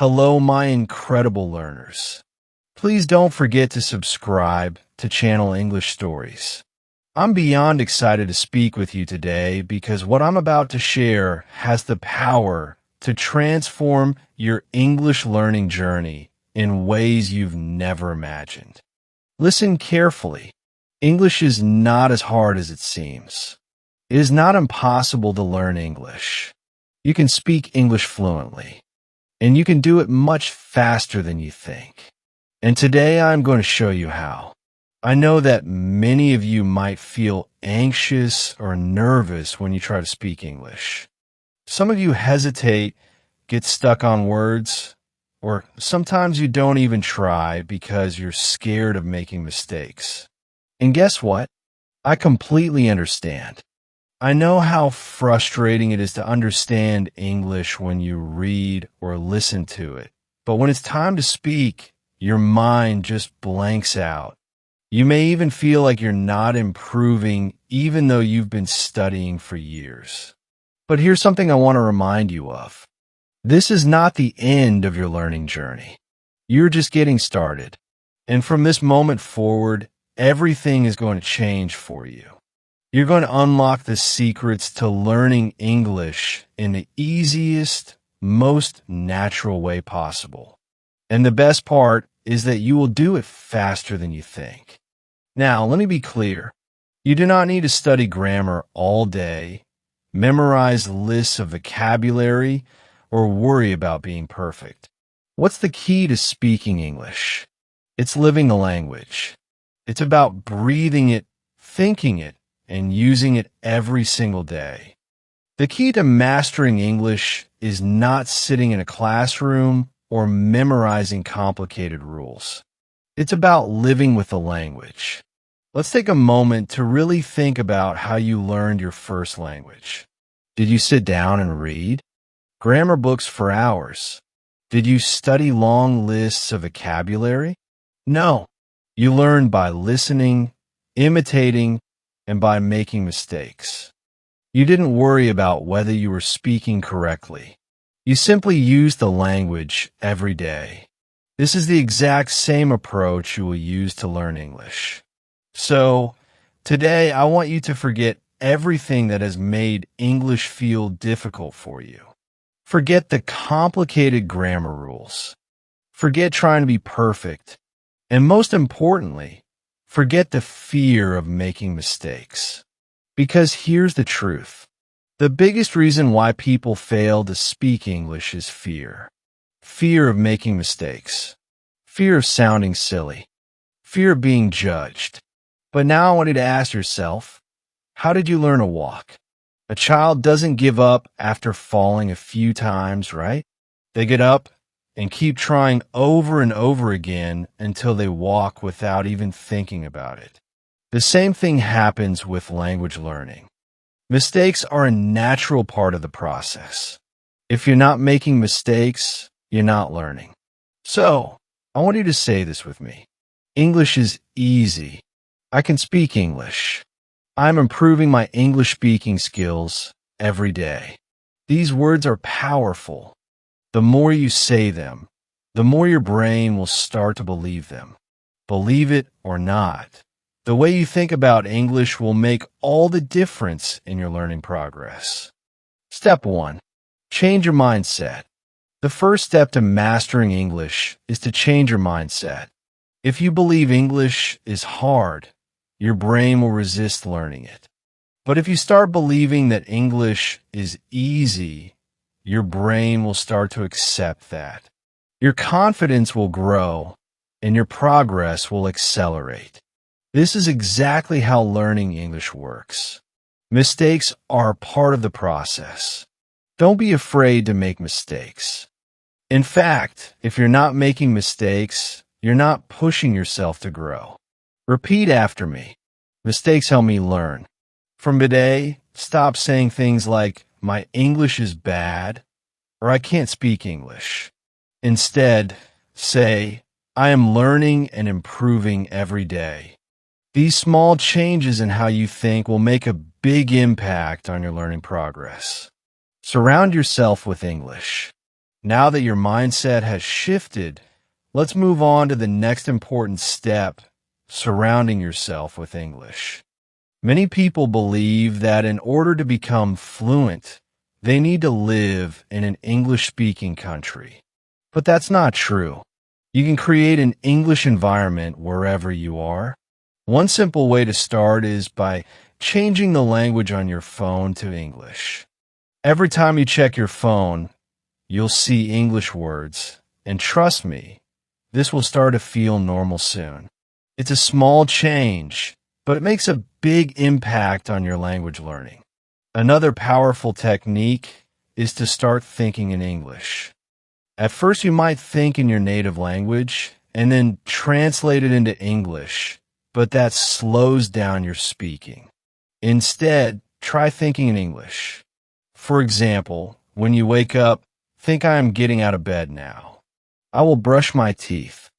Hello, my incredible learners. Please don't forget to subscribe to Channel English Stories. I'm beyond excited to speak with you today because what I'm about to share has the power to transform your English learning journey in ways you've never imagined. Listen carefully. English is not as hard as it seems. It is not impossible to learn English. You can speak English fluently, and you can do it much faster than you think. And today I'm going to show you how. I know that many of you might feel anxious or nervous when you try to speak English. Some of you hesitate, get stuck on words, or sometimes you don't even try because you're scared of making mistakes. And guess what? I completely understand. I know how frustrating it is to understand English when you read or listen to it, but when it's time to speak, your mind just blanks out. You may even feel like you're not improving even though you've been studying for years. But here's something I want to remind you of. This is not the end of your learning journey. You're just getting started. And from this moment forward, everything is going to change for you. You're going to unlock the secrets to learning English in the easiest, most natural way possible. And the best part is that you will do it faster than you think. Now, let me be clear. You do not need to study grammar all day, memorize lists of vocabulary, or worry about being perfect. What's the key to speaking English? It's living the language. It's about breathing it, thinking it, and using it every single day. The key to mastering English is not sitting in a classroom or memorizing complicated rules. It's about living with the language. Let's take a moment to really think about how you learned your first language. Did you sit down and read? Grammar books for hours. Did you study long lists of vocabulary? No. You learned by listening, imitating, and by making mistakes. You didn't worry about whether you were speaking correctly. You simply used the language every day. This is the exact same approach you will use to learn English. So, today I want you to forget everything that has made English feel difficult for you. Forget the complicated grammar rules. Forget trying to be perfect. And most importantly, forget the fear of making mistakes. Because here's the truth. The biggest reason why people fail to speak English is fear. Fear of making mistakes. Fear of sounding silly. Fear of being judged. But now I want you to ask yourself, how did you learn to walk? A child doesn't give up after falling a few times, right? They get up and keep trying over and over again until they walk without even thinking about it. The same thing happens with language learning. Mistakes are a natural part of the process. If you're not making mistakes, you're not learning. So, I want you to say this with me. English is easy. I can speak English. I'm improving my English speaking skills every day. These words are powerful. The more you say them, the more your brain will start to believe them. Believe it or not, the way you think about English will make all the difference in your learning progress. Step 1. Change your mindset. The first step to mastering English is to change your mindset. If you believe English is hard, your brain will resist learning it. But if you start believing that English is easy, your brain will start to accept that. Your confidence will grow, and your progress will accelerate. This is exactly how learning English works. Mistakes are part of the process. Don't be afraid to make mistakes. In fact, if you're not making mistakes, you're not pushing yourself to grow. Repeat after me. Mistakes help me learn. From today, stop saying things like, my English is bad, or I can't speak English. Instead, say, I am learning and improving every day. These small changes in how you think will make a big impact on your learning progress. Surround yourself with English. Now that your mindset has shifted, let's move on to the next important step, surrounding yourself with English. Many people believe that in order to become fluent, they need to live in an English-speaking country. But that's not true. You can create an English environment wherever you are. One simple way to start is by changing the language on your phone to English. Every time you check your phone, you'll see English words, and trust me, this will start to feel normal soon. It's a small change, but it makes a big impact on your language learning. Another powerful technique is to start thinking in English. At first, you might think in your native language and then translate it into English, but that slows down your speaking. Instead, try thinking in English. For example, when you wake up, think I am getting out of bed now. I will brush my teeth.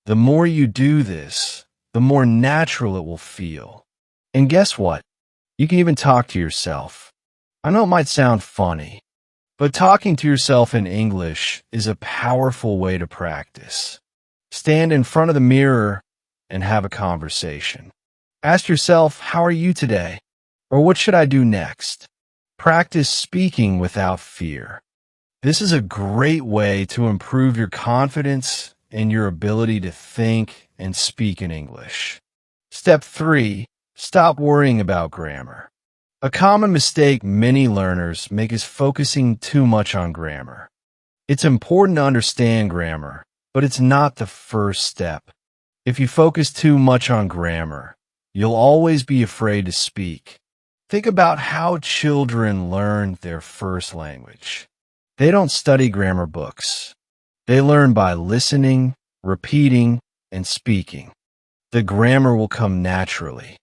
The more you do this, the more natural it will feel. And guess what? You can even talk to yourself. I know it might sound funny, but talking to yourself in English is a powerful way to practice. Stand in front of the mirror and have a conversation. Ask yourself, how are you today? Or what should I do next? Practice speaking without fear. This is a great way to improve your confidence and your ability to think and speak in English. Step 3. Stop worrying about grammar. A common mistake many learners make is focusing too much on grammar. It's important to understand grammar, but it's not the first step. If you focus too much on grammar, you'll always be afraid to speak. Think about how children learn their first language. They don't study grammar books. They learn by listening, repeating, and speaking. The grammar will come naturally.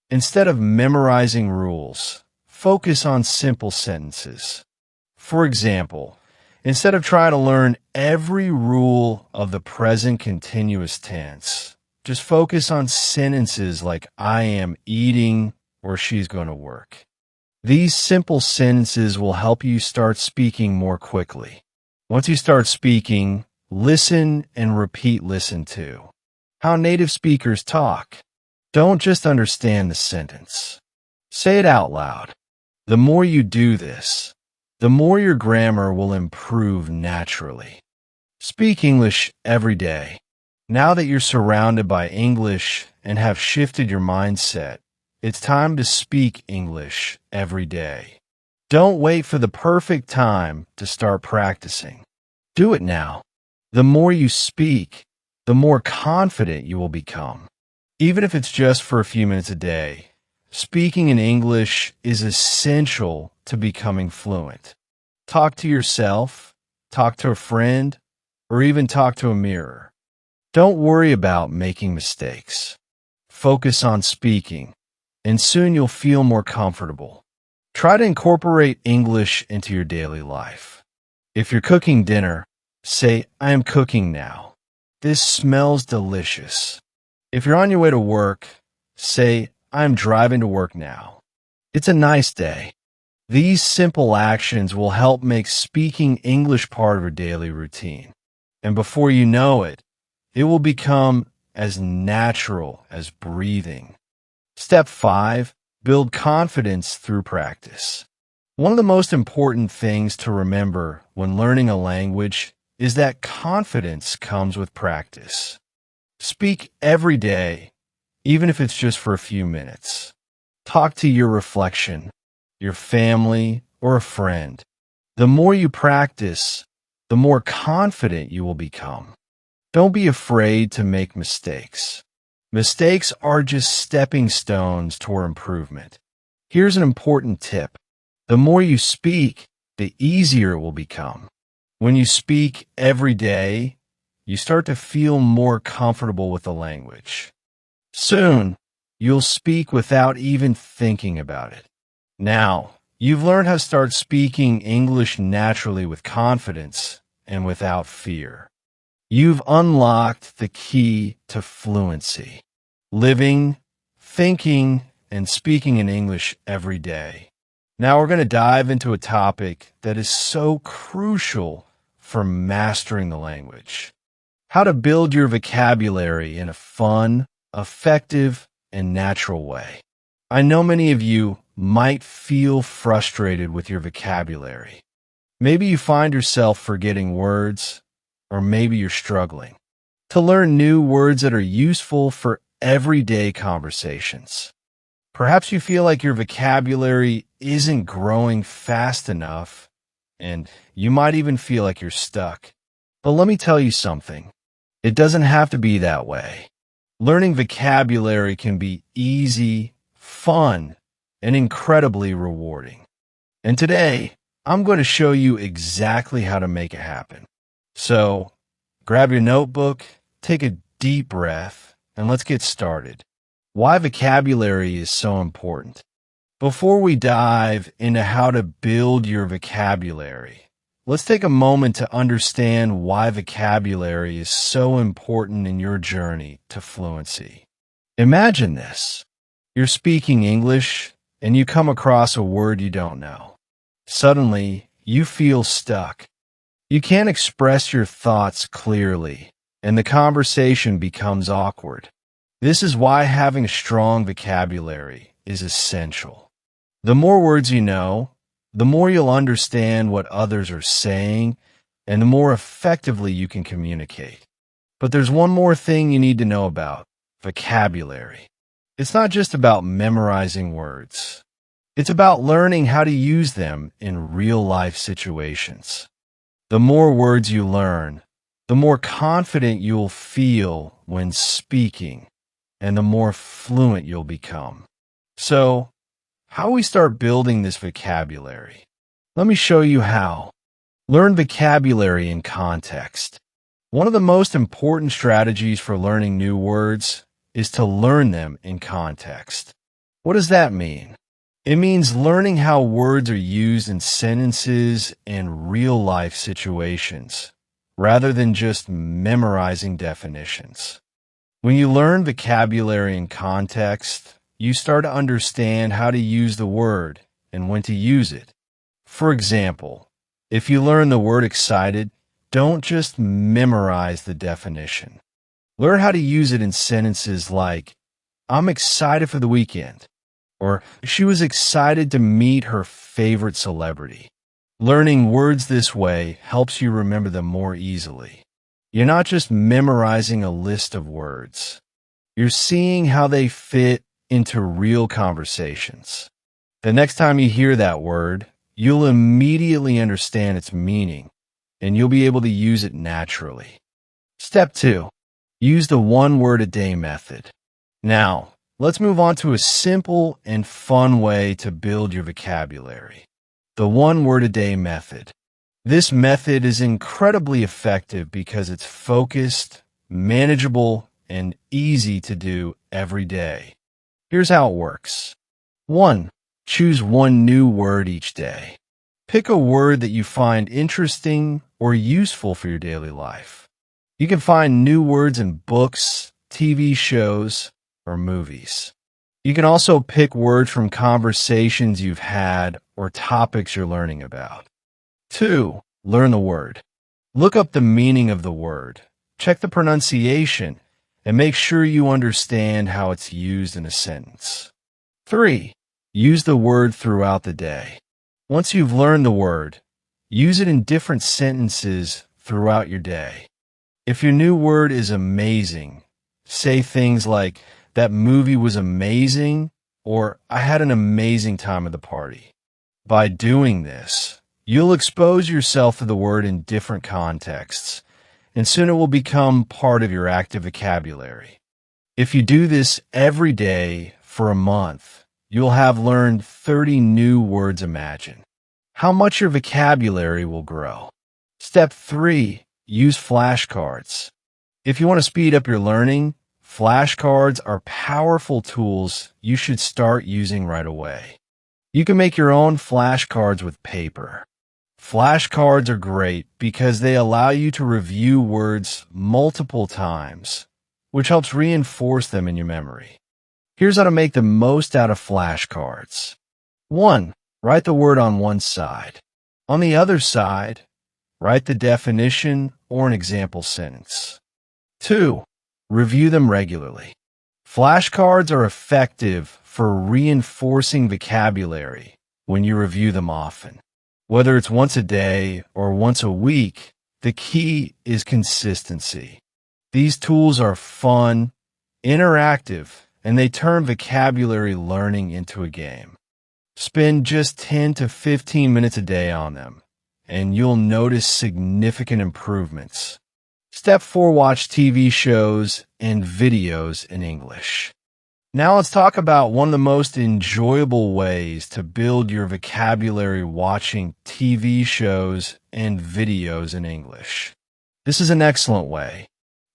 Instead of memorizing rules, focus on simple sentences. For example, instead of trying to learn every rule of the present continuous tense, just focus on sentences like I am eating or she's going to work. These simple sentences will help you start speaking more quickly. Once you start speaking, listen and repeat listen to. How native speakers talk. Don't just understand the sentence. Say it out loud. The more you do this, the more your grammar will improve naturally. Speak English every day. Now that you're surrounded by English and have shifted your mindset, it's time to speak English every day. Don't wait for the perfect time to start practicing. Do it now. The more you speak, the more confident you will become. Even if it's just for a few minutes a day, speaking in English is essential to becoming fluent. Talk to yourself, talk to a friend, or even talk to a mirror. Don't worry about making mistakes. Focus on speaking, and soon you'll feel more comfortable. Try to incorporate English into your daily life. If you're cooking dinner, say, I am cooking now. This smells delicious. If you're on your way to work, say, I'm driving to work now. It's a nice day. These simple actions will help make speaking English part of your daily routine. And before you know it, it will become as natural as breathing. Step 5. Build confidence through practice. One of the most important things to remember when learning a language is that confidence comes with practice. Speak every day, even if it's just for a few minutes. Talk to your reflection, your family, or a friend. The more you practice, the more confident you will become. Don't be afraid to make mistakes. Mistakes are just stepping stones toward improvement. Here's an important tip. The more you speak, the easier it will become. When you speak every day, you start to feel more comfortable with the language. Soon, you'll speak without even thinking about it. Now, you've learned how to start speaking English naturally with confidence and without fear. You've unlocked the key to fluency. Living, thinking, and speaking in English every day. Now we're going to dive into a topic that is so crucial for mastering the language. How to build your vocabulary in a fun, effective, and natural way. I know many of you might feel frustrated with your vocabulary. Maybe you find yourself forgetting words, or maybe you're struggling to learn new words that are useful for everyday conversations. Perhaps you feel like your vocabulary isn't growing fast enough, and you might even feel like you're stuck. But let me tell you something. It doesn't have to be that way. Learning vocabulary can be easy, fun, and incredibly rewarding. And today, I'm going to show you exactly how to make it happen. So, grab your notebook, take a deep breath, and let's get started. Why vocabulary is so important. Before we dive into how to build your vocabulary, let's take a moment to understand why vocabulary is so important in your journey to fluency. Imagine this. You're speaking English, and you come across a word you don't know. Suddenly, you feel stuck. You can't express your thoughts clearly, and the conversation becomes awkward. This is why having a strong vocabulary is essential. The more words you know, the more you'll understand what others are saying, and the more effectively you can communicate. But there's one more thing you need to know about vocabulary. It's not just about memorizing words. It's about learning how to use them in real-life situations. The more words you learn, the more confident you'll feel when speaking, and the more fluent you'll become. So, how do we start building this vocabulary? Let me show you how. Learn vocabulary in context. One of the most important strategies for learning new words is to learn them in context. What does that mean? It means learning how words are used in sentences and real-life situations, rather than just memorizing definitions. When you learn vocabulary in context, you start to understand how to use the word and when to use it. For example, if you learn the word excited, don't just memorize the definition. Learn how to use it in sentences like, I'm excited for the weekend, or she was excited to meet her favorite celebrity. Learning words this way helps you remember them more easily. You're not just memorizing a list of words. You're seeing how they fit into real conversations. The next time you hear that word, you'll immediately understand its meaning, and you'll be able to use it naturally. Step 2. Use the one-word-a-day method. Now, let's move on to a simple and fun way to build your vocabulary. The one-word-a-day method. This method is incredibly effective because it's focused, manageable, and easy to do every day. Here's how it works. 1. Choose one new word each day. Pick a word that you find interesting or useful for your daily life. You can find new words in books, TV shows, or movies. You can also pick words from conversations you've had or topics you're learning about. 2. Learn the word. Look up the meaning of the word. Check the pronunciation and make sure you understand how it's used in a sentence. 3. Use the word throughout the day. Once you've learned the word, use it in different sentences throughout your day. If your new word is amazing, say things like, that movie was amazing, or I had an amazing time at the party. By doing this, you'll expose yourself to the word in different contexts, and soon it will become part of your active vocabulary. If you do this every day for a month, you'll have learned 30 new words. Imagine how much your vocabulary will grow. Step 3. Use flashcards. If you want to speed up your learning, flashcards are powerful tools you should start using right away. You can make your own flashcards with paper. Flashcards are great because they allow you to review words multiple times, which helps reinforce them in your memory. Here's how to make the most out of flashcards. 1. Write the word on one side. On the other side, Write the definition or an example sentence. 2. Review them regularly. Flashcards are effective for reinforcing vocabulary when you review them often. Whether it's once a day or once a week, the key is consistency. These tools are fun, interactive, and they turn vocabulary learning into a game. Spend just 10 to 15 minutes a day on them, and you'll notice significant improvements. Step 4. Watch TV shows and videos in English. Now let's talk about one of the most enjoyable ways to build your vocabulary watching TV shows and videos in English. This is an excellent way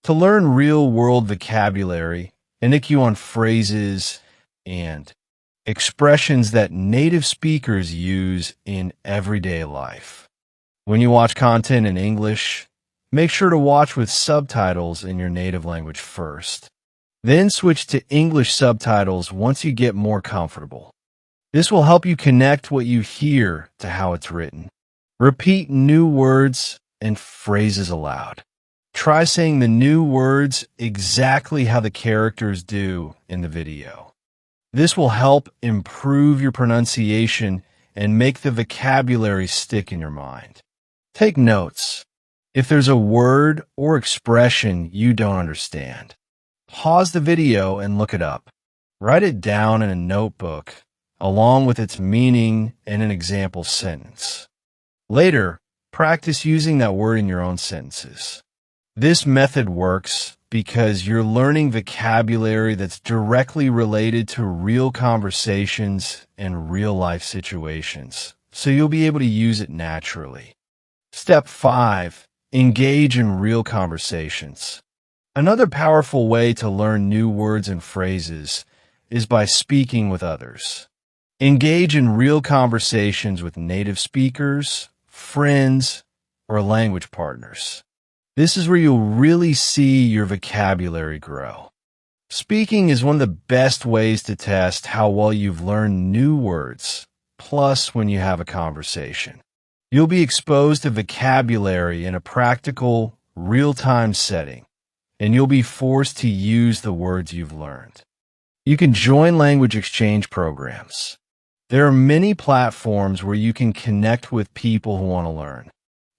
to learn real-world vocabulary and nick you on phrases and expressions that native speakers use in everyday life. When you watch content in English, make sure to watch with subtitles in your native language first. Then switch to English subtitles once you get more comfortable. This will help you connect what you hear to how it's written. Repeat new words and phrases aloud. Try saying the new words exactly how the characters do in the video. This will help improve your pronunciation and make the vocabulary stick in your mind. Take notes. If there's a word or expression you don't understand, pause the video and look it up. Write it down in a notebook, along with its meaning and an example sentence. Later, practice using that word in your own sentences. This method works because you're learning vocabulary that's directly related to real conversations and real-life situations, so you'll be able to use it naturally. Step 5. Engage in real conversations. Another powerful way to learn new words and phrases is by speaking with others. Engage in real conversations with native speakers, friends, or language partners. This is where you'll really see your vocabulary grow. Speaking is one of the best ways to test how well you've learned new words, plus when you have a conversation. You'll be exposed to vocabulary in a practical, real-time setting, and you'll be forced to use the words you've learned. You can join language exchange programs. There are many platforms where you can connect with people who want to learn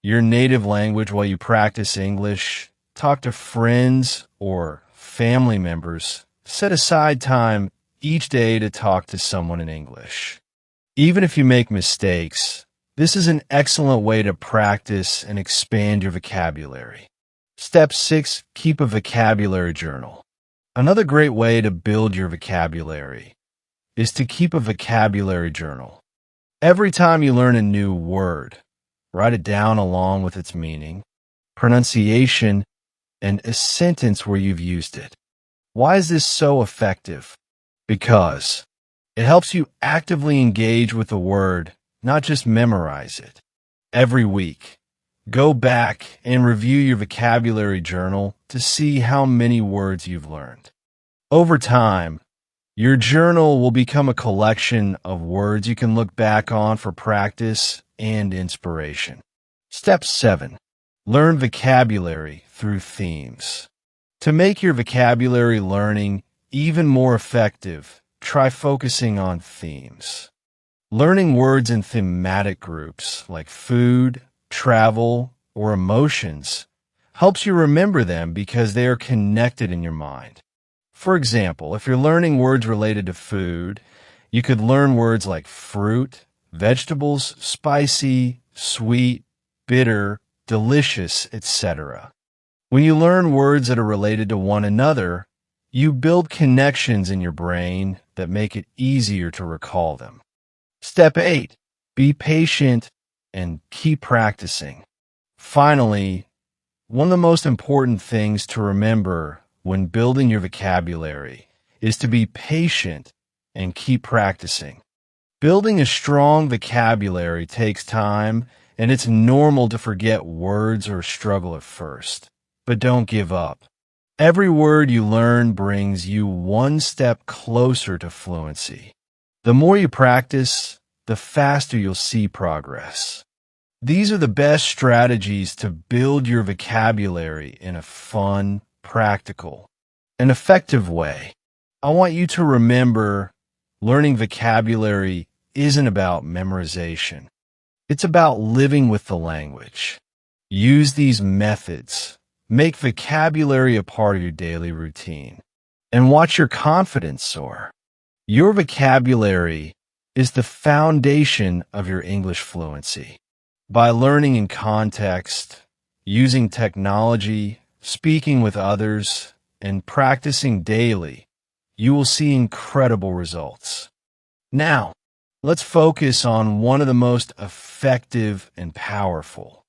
your native language while you practice English, talk to friends or family members, set aside time each day to talk to someone in English. Even if you make mistakes, this is an excellent way to practice and expand your vocabulary. Step 6. Keep a vocabulary journal. Another great way to build your vocabulary is to keep a vocabulary journal. Every time you learn a new word, write it down along with its meaning, pronunciation, and a sentence where you've used it. Why is this so effective? Because it helps you actively engage with the word, not just memorize it. Every week, go back and review your vocabulary journal to see how many words you've learned. Over time, your journal will become a collection of words you can look back on for practice and inspiration. Step 7. Learn vocabulary through themes. To make your vocabulary learning even more effective, try focusing on themes. Learning words in thematic groups like food, travel, or emotions helps you remember them because they are connected in your mind. For example, if you're learning words related to food, you could learn words like fruit, vegetables, spicy, sweet, bitter, delicious, etc. When you learn words that are related to one another, you build connections in your brain that make it easier to recall them. Step 8. Be patient and keep practicing. Finally, one of the most important things to remember when building your vocabulary is to be patient and keep practicing. Building a strong vocabulary takes time, and it's normal to forget words or struggle at first. But don't give up. Every word you learn brings you one step closer to fluency. The more you practice, the faster you'll see progress. These are the best strategies to build your vocabulary in a fun, practical, and effective way. I want you to remember learning vocabulary isn't about memorization. It's about living with the language. Use these methods. Make vocabulary a part of your daily routine. And watch your confidence soar. Your vocabulary is the foundation of your English fluency. By learning in context, using technology, speaking with others, and practicing daily, you will see incredible results. Now, let's focus on one of the most effective and powerful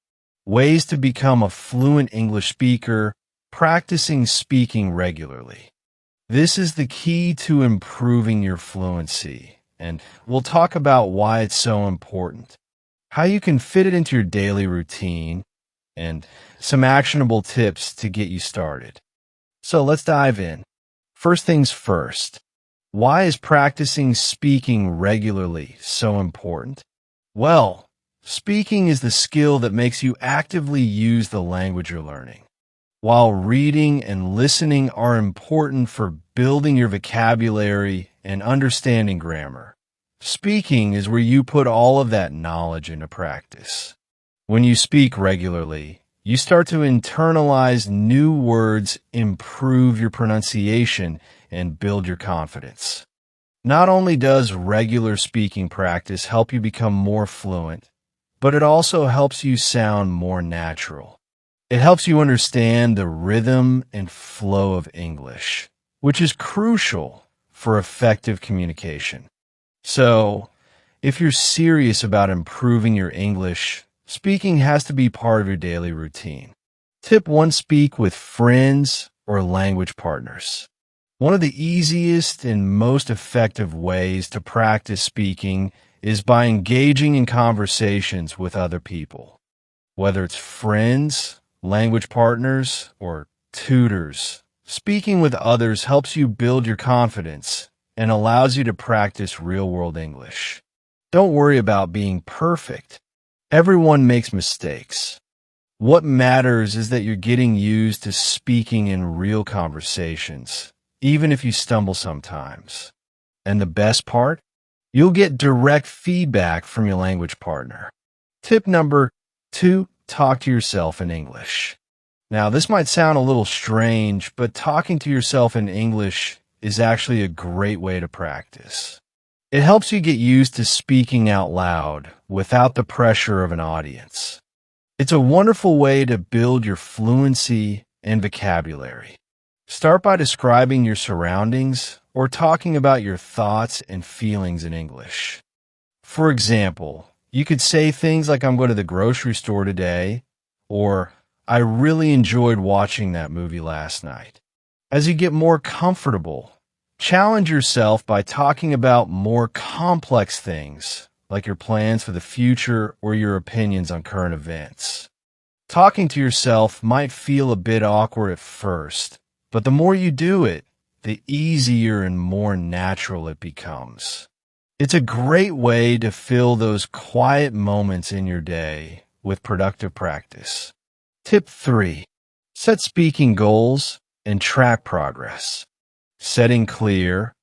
ways to become a fluent English speaker: practicing speaking regularly. This is the key to improving your fluency, and we'll talk about why it's so important, how you can fit it into your daily routine, and some actionable tips to get you started. So let's dive in. First things first, why is practicing speaking regularly so important? Well, speaking is the skill that makes you actively use the language you're learning. While reading and listening are important for building your vocabulary and understanding grammar, speaking is where you put all of that knowledge into practice. When you speak regularly, you start to internalize new words, improve your pronunciation, and build your confidence. Not only does regular speaking practice help you become more fluent, but it also helps you sound more natural. It helps you understand the rhythm and flow of English, which is crucial for effective communication. So, if you're serious about improving your English, speaking has to be part of your daily routine. Tip 1: speak with friends or language partners. One of the easiest and most effective ways to practice speaking is by engaging in conversations with other people. Whether it's friends, language partners, or tutors, speaking with others helps you build your confidence and allows you to practice real-world English. Don't worry about being perfect. Everyone makes mistakes. What matters is that you're getting used to speaking in real conversations, even if you stumble sometimes. And the best part? You'll get direct feedback from your language partner. Tip number 2: talk to yourself in English. Now, this might sound a little strange, but talking to yourself in English is actually a great way to practice. It helps you get used to speaking out loud without the pressure of an audience. It's a wonderful way to build your fluency and vocabulary. Start by describing your surroundings or talking about your thoughts and feelings in English. For example, you could say things like, "I'm going to the grocery store today," or "I really enjoyed watching that movie last night." As you get more comfortable, challenge yourself by talking about more complex things, like your plans for the future or your opinions on current events. Talking to yourself might feel a bit awkward at first, but the more you do it, the easier and more natural it becomes. It's a great way to fill those quiet moments in your day with productive practice. Tip 3: set speaking goals and track progress. Setting clear,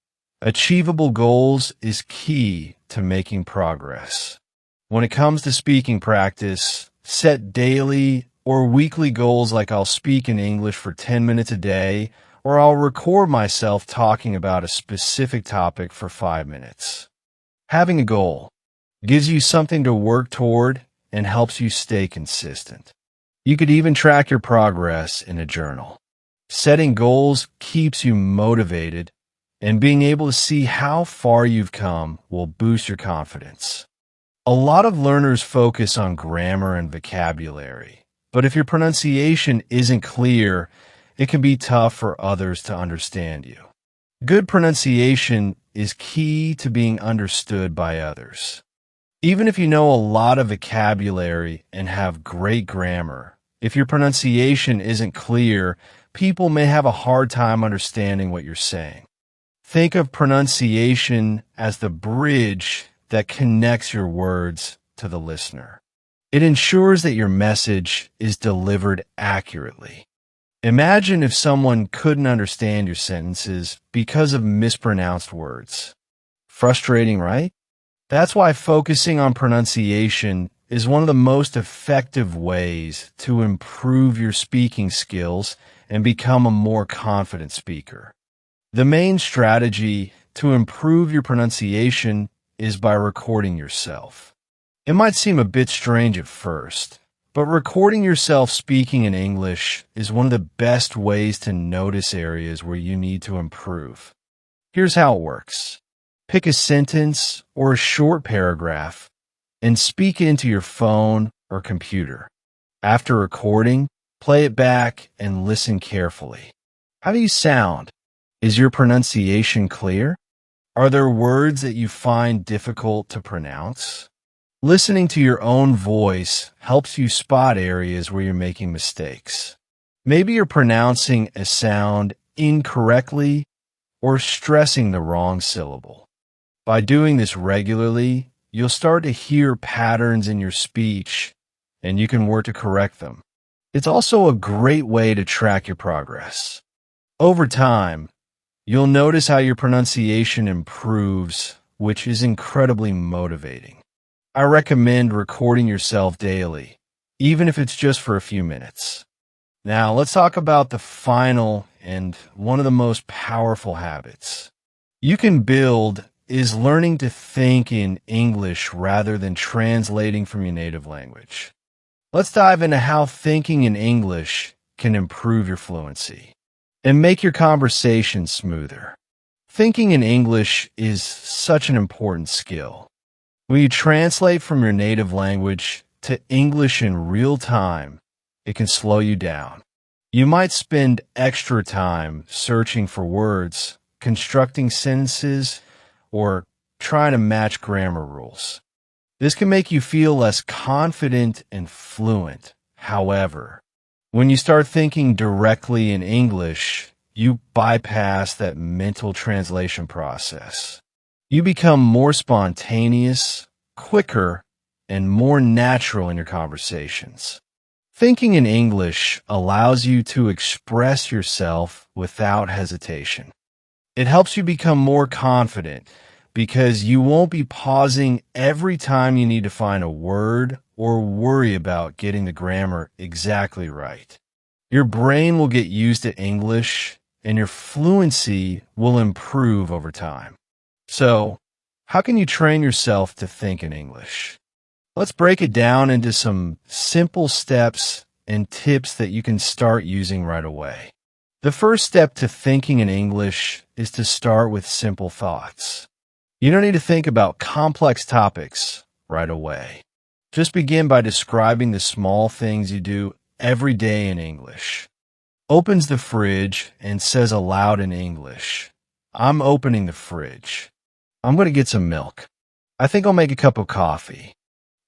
achievable goals is key to making progress. When it comes to speaking practice, set daily or weekly goals like, "I'll speak in English for 10 minutes a day," or "I'll record myself talking about a specific topic for 5 minutes. Having a goal gives you something to work toward and helps you stay consistent. You could even track your progress in a journal. Setting goals keeps you motivated, and being able to see how far you've come will boost your confidence. A lot of learners focus on grammar and vocabulary, but if your pronunciation isn't clear, it can be tough for others to understand you. Good pronunciation is key to being understood by others. Even if you know a lot of vocabulary and have great grammar, if your pronunciation isn't clear, people may have a hard time understanding what you're saying. Think of pronunciation as the bridge that connects your words to the listener. It ensures that your message is delivered accurately. Imagine if someone couldn't understand your sentences because of mispronounced words. Frustrating, right? That's why focusing on pronunciation is one of the most effective ways to improve your speaking skills and become a more confident speaker. The main strategy to improve your pronunciation is by recording yourself. It might seem a bit strange at first, but recording yourself speaking in English is one of the best ways to notice areas where you need to improve. Here's how it works. Pick a sentence or a short paragraph and speak it into your phone or computer. After recording, play it back and listen carefully. How do you sound? Is your pronunciation clear? Are there words that you find difficult to pronounce? Listening to your own voice helps you spot areas where you're making mistakes. Maybe you're pronouncing a sound incorrectly or stressing the wrong syllable. By doing this regularly, you'll start to hear patterns in your speech, and you can work to correct them. It's also a great way to track your progress. Over time, you'll notice how your pronunciation improves, which is incredibly motivating. I recommend recording yourself daily, even if it's just for a few minutes. Now, let's talk about the final and one of the most powerful habits you can build is learning to think in English rather than translating from your native language. Let's dive into how thinking in English can improve your fluency and make your conversation smoother. Thinking in English is such an important skill. When you translate from your native language to English in real time, it can slow you down. You might spend extra time searching for words, constructing sentences, or trying to match grammar rules. This can make you feel less confident and fluent. However, when you start thinking directly in English, you bypass that mental translation process. You become more spontaneous, quicker, and more natural in your conversations. Thinking in English allows you to express yourself without hesitation. It helps you become more confident because you won't be pausing every time you need to find a word or worry about getting the grammar exactly right. Your brain will get used to English and your fluency will improve over time. So, how can you train yourself to think in English? Let's break it down into some simple steps and tips that you can start using right away. The first step to thinking in English is to start with simple thoughts. You don't need to think about complex topics right away. Just begin by describing the small things you do every day in English. Opens the fridge and says aloud in English, "I'm opening the fridge. I'm going to get some milk. I think I'll make a cup of coffee."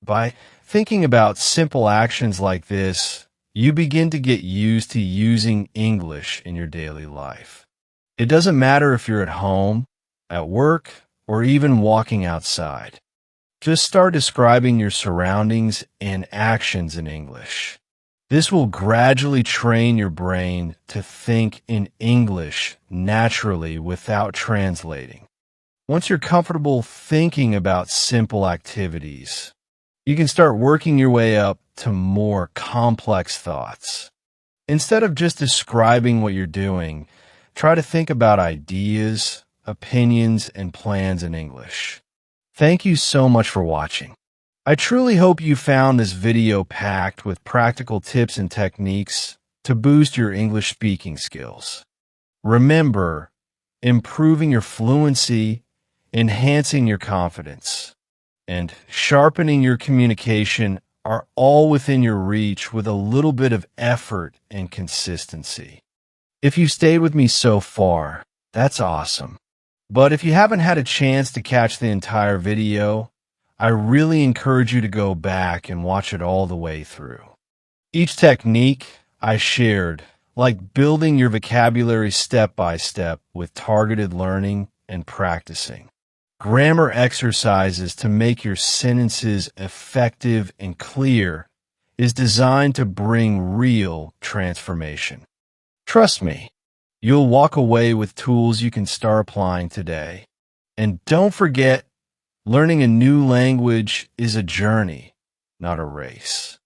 By thinking about simple actions like this, you begin to get used to using English in your daily life. It doesn't matter if you're at home, at work, or even walking outside. Just start describing your surroundings and actions in English. This will gradually train your brain to think in English naturally without translating. Once you're comfortable thinking about simple activities, you can start working your way up to more complex thoughts. Instead of just describing what you're doing, try to think about ideas, opinions, and plans in English. Thank you so much for watching. I truly hope you found this video packed with practical tips and techniques to boost your English speaking skills. Remember, improving your fluency, enhancing your confidence, and sharpening your communication are all within your reach with a little bit of effort and consistency. If you stayed with me so far, that's awesome. But if you haven't had a chance to catch the entire video, I really encourage you to go back and watch it all the way through. Each technique I shared, like building your vocabulary step by step with targeted learning and practicing, grammar exercises to make your sentences effective and clear is designed to bring real transformation. Trust me, you'll walk away with tools you can start applying today. And don't forget, learning a new language is a journey, not a race.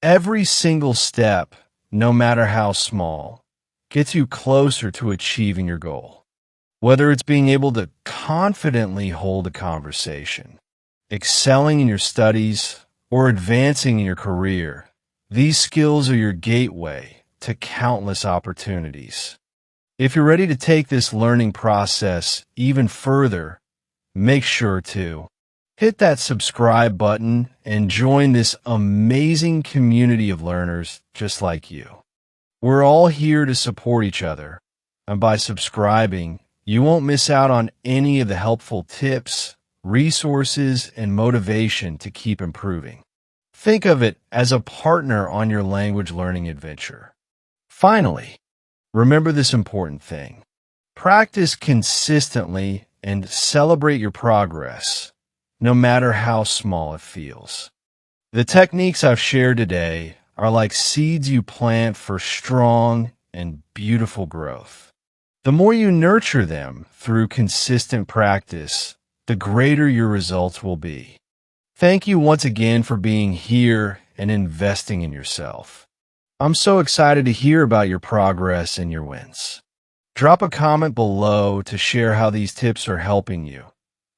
Every single step, no matter how small, gets you closer to achieving your goal. Whether it's being able to confidently hold a conversation, excelling in your studies, or advancing in your career, these skills are your gateway to countless opportunities. If you're ready to take this learning process even further, make sure to hit that subscribe button and join this amazing community of learners just like you. We're all here to support each other, and by subscribing, you won't miss out on any of the helpful tips, resources, and motivation to keep improving. Think of it as a partner on your language learning adventure. Finally, remember this important thing. Practice consistently and celebrate your progress, no matter how small it feels. The techniques I've shared today are like seeds you plant for strong and beautiful growth. The more you nurture them through consistent practice, the greater your results will be. Thank you once again for being here and investing in yourself. I'm so excited to hear about your progress and your wins. Drop a comment below to share how these tips are helping you,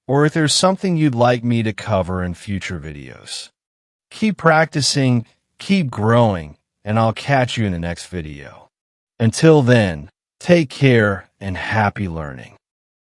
or if there's something you'd like me to cover in future videos. Keep practicing, keep growing, and I'll catch you in the next video. Until then, take care and happy learning.